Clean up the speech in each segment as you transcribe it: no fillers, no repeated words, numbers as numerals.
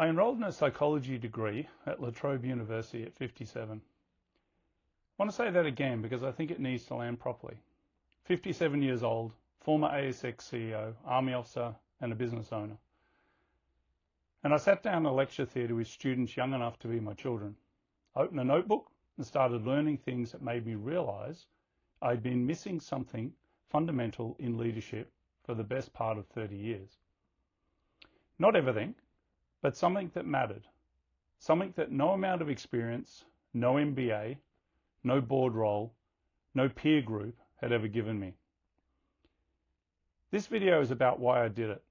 I enrolled in a psychology degree at La Trobe University at 57. I want to say that again because I think it needs to land properly. 57 years old, former ASX CEO, Army officer, and a business owner. And I sat down in a lecture theatre with students young enough to be my children. I opened a notebook and started learning things that made me realise I'd been missing something fundamental in leadership for the best part of 30 years. Not everything, but something that mattered. Something that no amount of experience, no MBA, no board role, no peer group had ever given me. This video is about why I did it,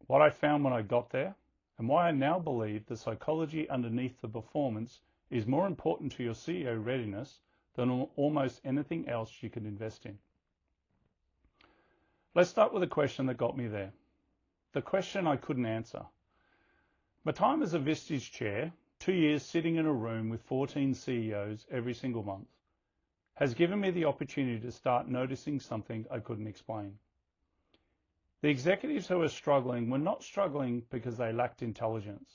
what I found when I got there, and why I now believe the psychology underneath the performance is more important to your CEO readiness than almost anything else you can invest in. Let's start with a question that got me there. The question I couldn't answer. My time as a Vistage chair, 2 years sitting in a room with 14 CEOs every single month, has given me the opportunity to start noticing something I couldn't explain. The executives who were struggling were not struggling because they lacked intelligence.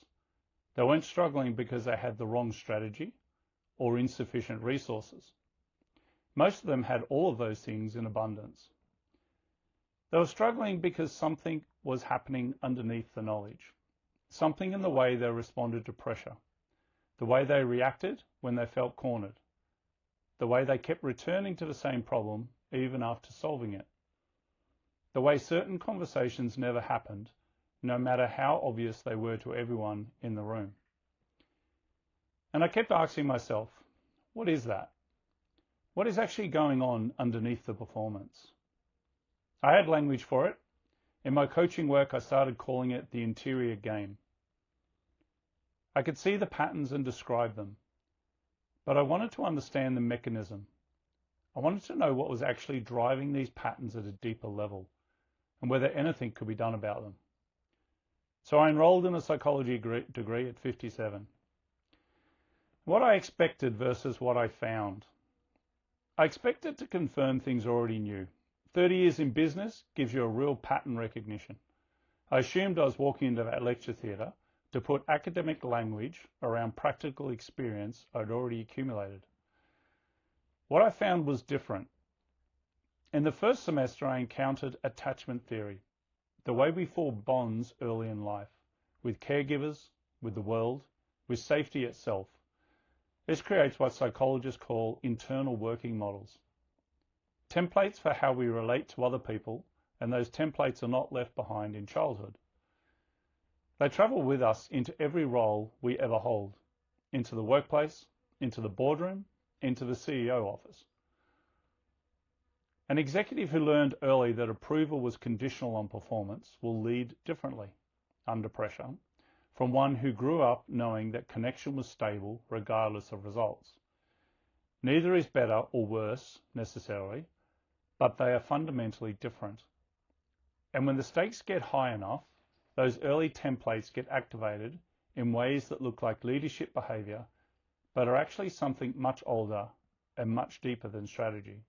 They weren't struggling because they had the wrong strategy or insufficient resources. Most of them had all of those things in abundance. They were struggling because something was happening underneath the knowledge, something in the way they responded to pressure, the way they reacted when they felt cornered, the way they kept returning to the same problem even after solving it, the way certain conversations never happened, no matter how obvious they were to everyone in the room. And I kept asking myself, what is that? What is actually going on underneath the performance? I had language for it. In my coaching work, I started calling it the interior game. I could see the patterns and describe them, but I wanted to understand the mechanism. I wanted to know what was actually driving these patterns at a deeper level and whether anything could be done about them. So I enrolled in a psychology degree at 57. What I expected versus what I found. I expected to confirm things I already knew. 30 years in business gives you a real pattern recognition. I assumed I was walking into that lecture theatre to put academic language around practical experience I'd already accumulated. What I found was different. In the first semester, I encountered attachment theory, the way we form bonds early in life, with caregivers, with the world, with safety itself. This creates what psychologists call internal working models. Templates for how we relate to other people, and those templates are not left behind in childhood. They travel with us into every role we ever hold, into the workplace, into the boardroom, into the CEO office. An executive who learned early that approval was conditional on performance will lead differently under pressure from one who grew up knowing that connection was stable regardless of results. Neither is better or worse necessarily, but they are fundamentally different. And when the stakes get high enough, those early templates get activated in ways that look like leadership behaviour, but are actually something much older and much deeper than strategy.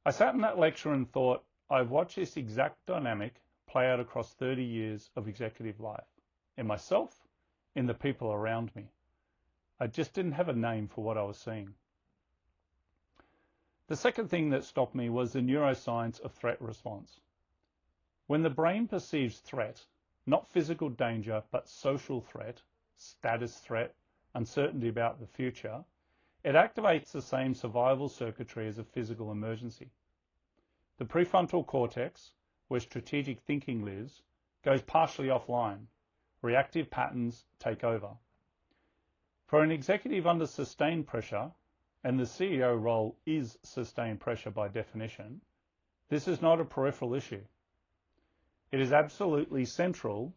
I sat in that lecture and thought, I've watched this exact dynamic play out across 30 years of executive life, in myself, in the people around me. I just didn't have a name for what I was seeing. The second thing that stopped me was the neuroscience of threat response. When the brain perceives threat, not physical danger, but social threat, status threat, uncertainty about the future, it activates the same survival circuitry as a physical emergency. The prefrontal cortex, where strategic thinking lives, goes partially offline. Reactive patterns take over. For an executive under sustained pressure, and the CEO role is sustained pressure by definition, this is not a peripheral issue. It is absolutely central.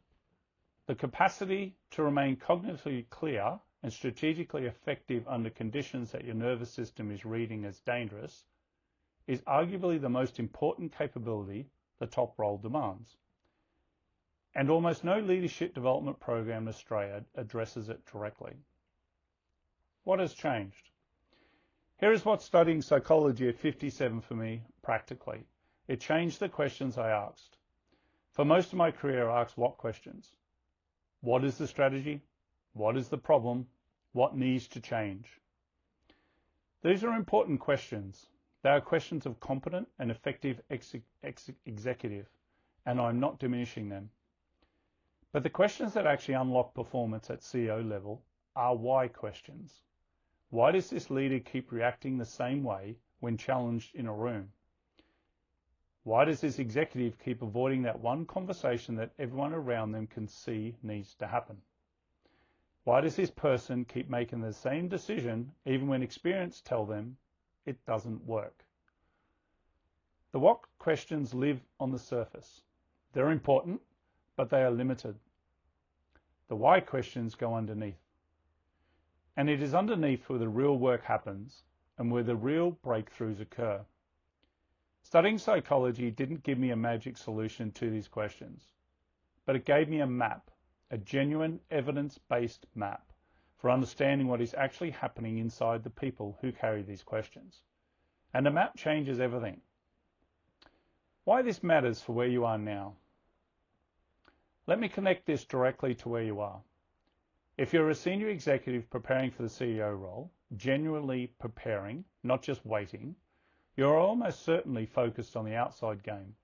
The capacity to remain cognitively clear and strategically effective under conditions that your nervous system is reading as dangerous is arguably the most important capability the top role demands. And almost no leadership development program in Australia addresses it directly. What has changed? Here is what studying psychology at 57 for me practically. It changed the questions I asked. For most of my career, I asked what questions? What is the strategy? What is the problem? What needs to change? These are important questions. They are questions of competent and effective executive, and I'm not diminishing them. But the questions that actually unlock performance at CEO level are why questions. Why does this leader keep reacting the same way when challenged in a room? Why does this executive keep avoiding that one conversation that everyone around them can see needs to happen? Why does this person keep making the same decision even when experience tells them it doesn't work? The what questions live on the surface. They're important, but they are limited. The why questions go underneath. And it is underneath where the real work happens and where the real breakthroughs occur. Studying psychology didn't give me a magic solution to these questions, but it gave me a map, a genuine evidence-based map for understanding what is actually happening inside the people who carry these questions. And the map changes everything. Why this matters for where you are now. Let me connect this directly to where you are. If you're a senior executive preparing for the CEO role, genuinely preparing, not just waiting, you're almost certainly focused on the outside game,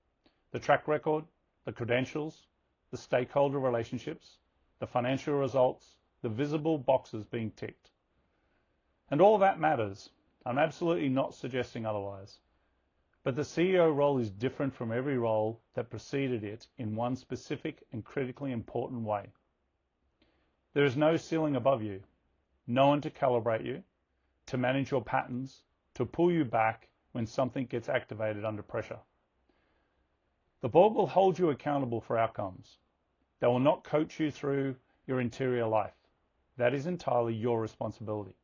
the track record, the credentials, the stakeholder relationships, the financial results, the visible boxes being ticked. And all that matters. I'm absolutely not suggesting otherwise. But the CEO role is different from every role that preceded it in one specific and critically important way. There is no ceiling above you, no one to calibrate you, to manage your patterns, to pull you back when something gets activated under pressure. The board will hold you accountable for outcomes. They will not coach you through your interior life. That is entirely your responsibility.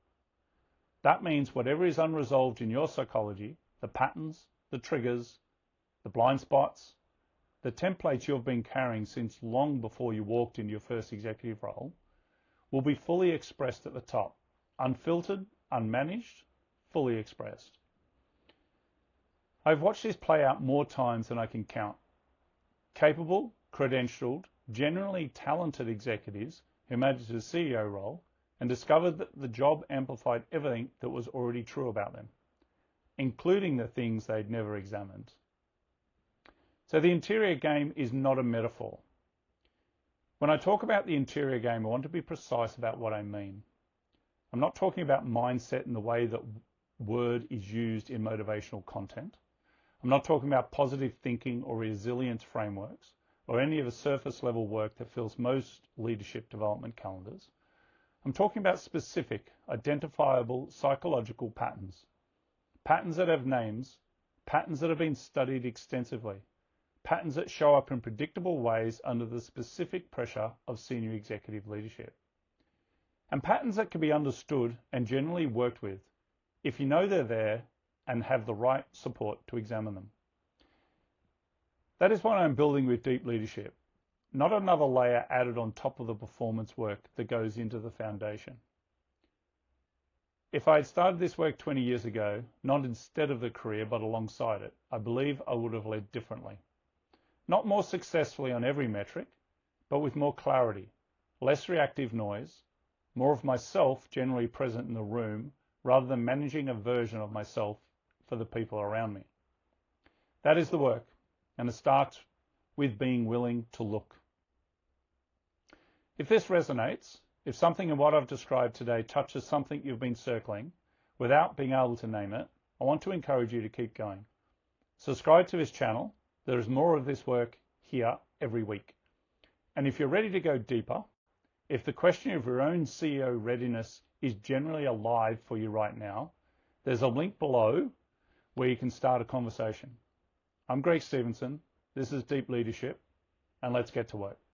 That means whatever is unresolved in your psychology, the patterns, the triggers, the blind spots, the templates you've been carrying since long before you walked into your first executive role, will be fully expressed at the top, unfiltered, unmanaged, fully expressed. I've watched this play out more times than I can count. Capable, credentialed, generally talented executives who made it to the CEO role and discovered that the job amplified everything that was already true about them, including the things they'd never examined. So the interior game is not a metaphor. When I talk about the interior game, I want to be precise about what I mean. I'm not talking about mindset in the way that word is used in motivational content. I'm not talking about positive thinking or resilience frameworks or any of the surface level work that fills most leadership development calendars. I'm talking about specific, identifiable psychological patterns. Patterns that have names, patterns that have been studied extensively, patterns that show up in predictable ways under the specific pressure of senior executive leadership. And patterns that can be understood and generally worked with if you know they're there and have the right support to examine them. That is what I'm building with deep leadership, not another layer added on top of the performance work that goes into the foundation. If I had started this work 20 years ago, not instead of the career but alongside it, I believe I would have led differently. Not more successfully on every metric, but with more clarity, less reactive noise, more of myself generally present in the room rather than managing a version of myself for the people around me. That is the work, and it starts with being willing to look. If this resonates, if something in what I've described today touches something you've been circling without being able to name it, I want to encourage you to keep going. Subscribe to this channel. There is more of this work here every week. And if you're ready to go deeper, if the question of your own CEO readiness is generally alive for you right now, there's a link below where you can start a conversation. I'm Stevenson. This is Deep Leadership, and let's get to work.